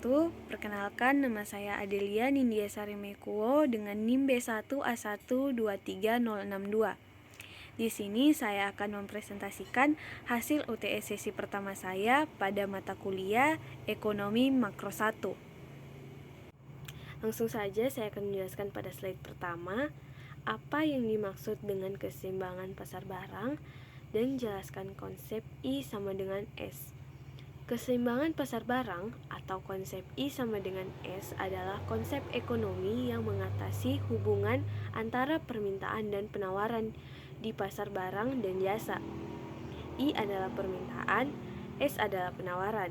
wabarakatuh. Perkenalkan, nama saya Adelia Nindiasari Mekuo dengan NIM B1A1230062. Di sini saya akan mempresentasikan hasil UTS sesi pertama saya pada mata kuliah Ekonomi Makro 1. Langsung saja saya akan menjelaskan pada slide pertama apa yang dimaksud dengan keseimbangan pasar barang dan jelaskan konsep I sama dengan S. Keseimbangan pasar barang atau konsep I sama dengan S adalah konsep ekonomi yang mengatasi hubungan antara permintaan dan penawaran di pasar barang dan jasa. I adalah permintaan, S adalah penawaran.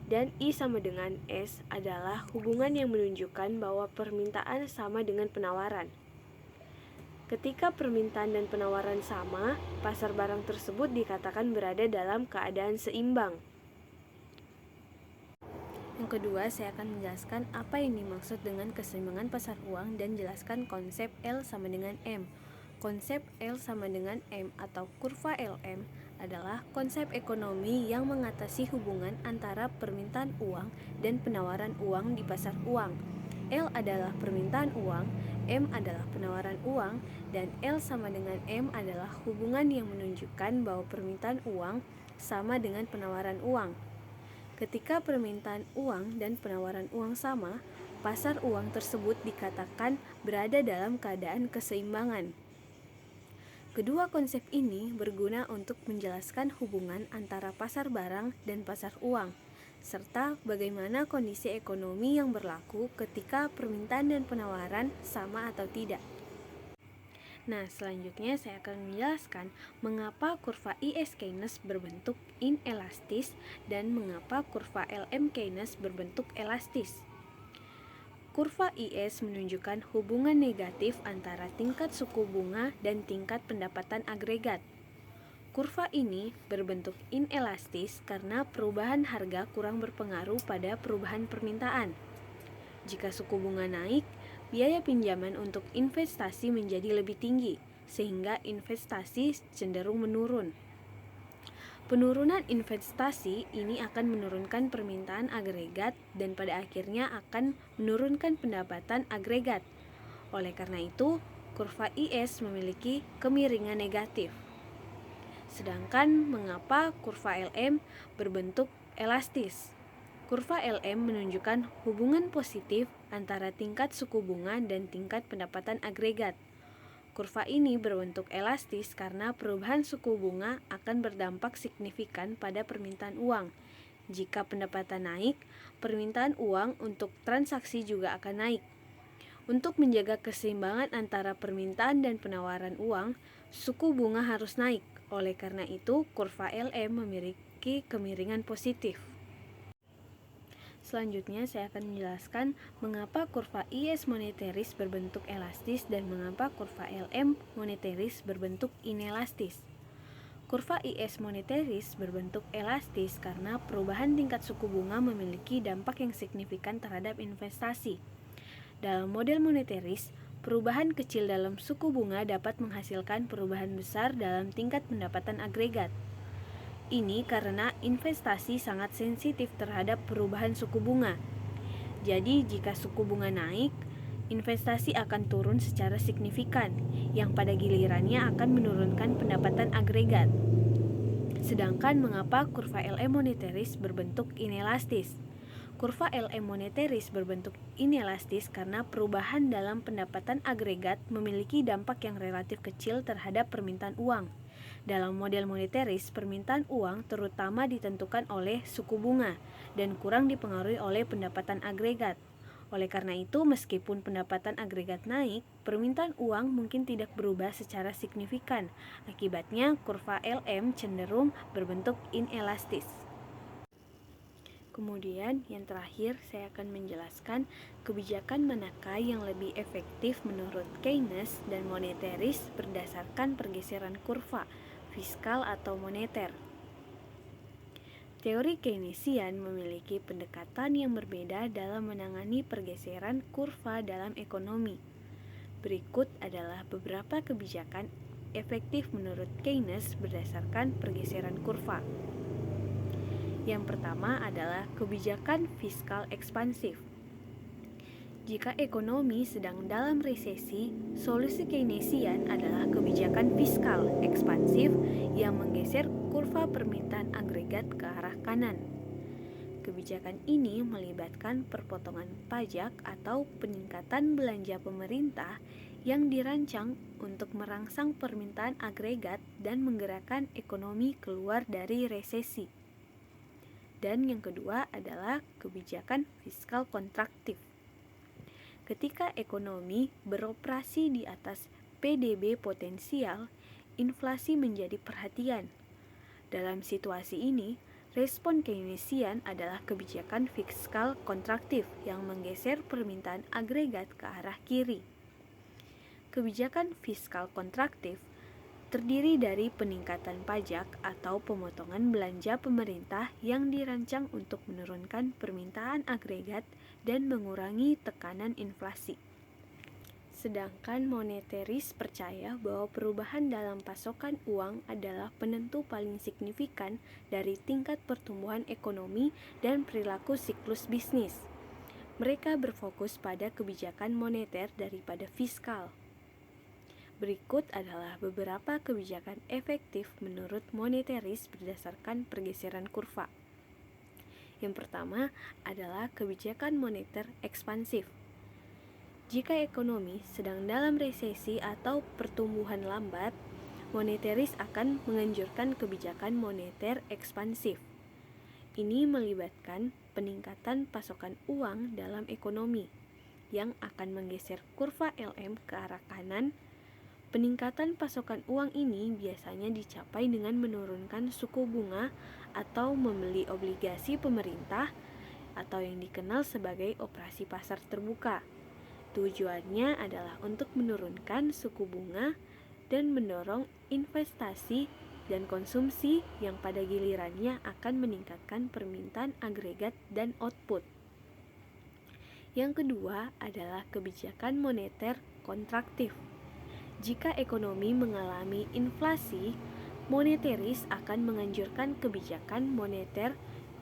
Dan I sama dengan S adalah hubungan yang menunjukkan bahwa permintaan sama dengan penawaran. Ketika permintaan dan penawaran sama, pasar barang tersebut dikatakan berada dalam keadaan seimbang. Yang kedua, saya akan menjelaskan apa yang dimaksud dengan keseimbangan pasar uang dan jelaskan konsep L sama dengan M. Konsep L sama dengan M atau kurva LM adalah konsep ekonomi yang mengatasi hubungan antara permintaan uang dan penawaran uang di pasar uang. L adalah permintaan uang, M adalah penawaran uang, dan L sama dengan M adalah hubungan yang menunjukkan bahwa permintaan uang sama dengan penawaran uang. Ketika permintaan uang dan penawaran uang sama, pasar uang tersebut dikatakan berada dalam keadaan keseimbangan. Kedua konsep ini berguna untuk menjelaskan hubungan antara pasar barang dan pasar uang, serta bagaimana kondisi ekonomi yang berlaku ketika permintaan dan penawaran sama atau tidak. Nah, selanjutnya saya akan menjelaskan mengapa kurva IS Keynes berbentuk inelastis dan mengapa kurva LM Keynes berbentuk elastis. Kurva IS menunjukkan hubungan negatif antara tingkat suku bunga dan tingkat pendapatan agregat. Kurva ini berbentuk inelastis karena perubahan harga kurang berpengaruh pada perubahan permintaan. Jika suku bunga naik, biaya pinjaman untuk investasi menjadi lebih tinggi, sehingga investasi cenderung menurun. Penurunan investasi ini akan menurunkan permintaan agregat dan pada akhirnya akan menurunkan pendapatan agregat. Oleh karena itu, kurva IS memiliki kemiringan negatif. Sedangkan mengapa kurva LM berbentuk elastis? Kurva LM menunjukkan hubungan positif antara tingkat suku bunga dan tingkat pendapatan agregat. Kurva ini berbentuk elastis karena perubahan suku bunga akan berdampak signifikan pada permintaan uang. Jika pendapatan naik, permintaan uang untuk transaksi juga akan naik. Untuk menjaga keseimbangan antara permintaan dan penawaran uang, suku bunga harus naik. Oleh karena itu, kurva LM memiliki kemiringan positif. Selanjutnya saya akan menjelaskan mengapa kurva IS moneteris berbentuk elastis dan mengapa kurva LM moneteris berbentuk inelastis. Kurva IS moneteris berbentuk elastis karena perubahan tingkat suku bunga memiliki dampak yang signifikan terhadap investasi. Dalam model moneteris, perubahan kecil dalam suku bunga dapat menghasilkan perubahan besar dalam tingkat pendapatan agregat. Ini karena investasi sangat sensitif terhadap perubahan suku bunga. Jadi, jika suku bunga naik, investasi akan turun secara signifikan, yang pada gilirannya akan menurunkan pendapatan agregat. Sedangkan mengapa kurva LM moneteris berbentuk inelastis? Kurva LM moneteris berbentuk inelastis karena perubahan dalam pendapatan agregat memiliki dampak yang relatif kecil terhadap permintaan uang. Dalam model moneteris, permintaan uang terutama ditentukan oleh suku bunga dan kurang dipengaruhi oleh pendapatan agregat. Oleh karena itu, meskipun pendapatan agregat naik, permintaan uang mungkin tidak berubah secara signifikan. Akibatnya, kurva LM cenderung berbentuk inelastis. Kemudian, yang terakhir, saya akan menjelaskan kebijakan manakah yang lebih efektif menurut Keynes dan moneteris berdasarkan pergeseran kurva, fiskal atau moneter. Teori Keynesian memiliki pendekatan yang berbeda dalam menangani pergeseran kurva dalam ekonomi. Berikut adalah beberapa kebijakan efektif menurut Keynes berdasarkan pergeseran kurva. Yang pertama adalah kebijakan fiskal ekspansif. Jika ekonomi sedang dalam resesi, solusi Keynesian adalah kebijakan fiskal ekspansif yang menggeser kurva permintaan agregat ke arah kanan. Kebijakan ini melibatkan perpotongan pajak atau peningkatan belanja pemerintah yang dirancang untuk merangsang permintaan agregat dan menggerakkan ekonomi keluar dari resesi. Dan yang kedua adalah kebijakan fiskal kontraktif. Ketika ekonomi beroperasi di atas PDB potensial, inflasi menjadi perhatian. Dalam situasi ini, respon Keynesian adalah kebijakan fiskal kontraktif yang menggeser permintaan agregat ke arah kiri. Kebijakan fiskal kontraktif terdiri dari peningkatan pajak atau pemotongan belanja pemerintah yang dirancang untuk menurunkan permintaan agregat dan mengurangi tekanan inflasi. Sedangkan moneteris percaya bahwa perubahan dalam pasokan uang adalah penentu paling signifikan dari tingkat pertumbuhan ekonomi dan perilaku siklus bisnis. Mereka berfokus pada kebijakan moneter daripada fiskal. Berikut adalah beberapa kebijakan efektif menurut moneteris berdasarkan pergeseran kurva. Yang pertama adalah kebijakan moneter ekspansif. Jika ekonomi sedang dalam resesi atau pertumbuhan lambat, moneteris akan menganjurkan kebijakan moneter ekspansif. Ini melibatkan peningkatan pasokan uang dalam ekonomi yang akan menggeser kurva LM ke arah kanan. Peningkatan pasokan uang ini biasanya dicapai dengan menurunkan suku bunga atau membeli obligasi pemerintah atau yang dikenal sebagai operasi pasar terbuka. Tujuannya adalah untuk menurunkan suku bunga dan mendorong investasi dan konsumsi yang pada gilirannya akan meningkatkan permintaan agregat dan output. Yang kedua adalah kebijakan moneter kontraktif. Jika ekonomi mengalami inflasi, moneteris akan menganjurkan kebijakan moneter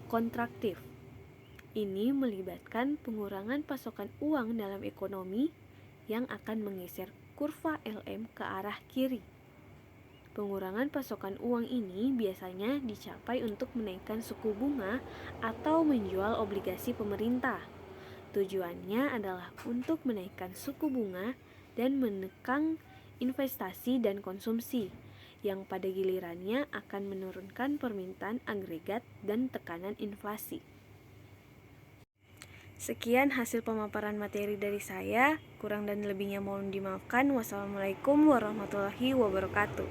kontraktif. Ini melibatkan pengurangan pasokan uang dalam ekonomi yang akan menggeser kurva LM ke arah kiri. Pengurangan pasokan uang ini biasanya dicapai untuk menaikkan suku bunga atau menjual obligasi pemerintah. Tujuannya adalah untuk menaikkan suku bunga dan menekan investasi dan konsumsi, yang pada gilirannya akan menurunkan permintaan agregat dan tekanan inflasi. Sekian hasil pemaparan materi dari saya, kurang dan lebihnya mohon dimaafkan. Wassalamualaikum warahmatullahi wabarakatuh.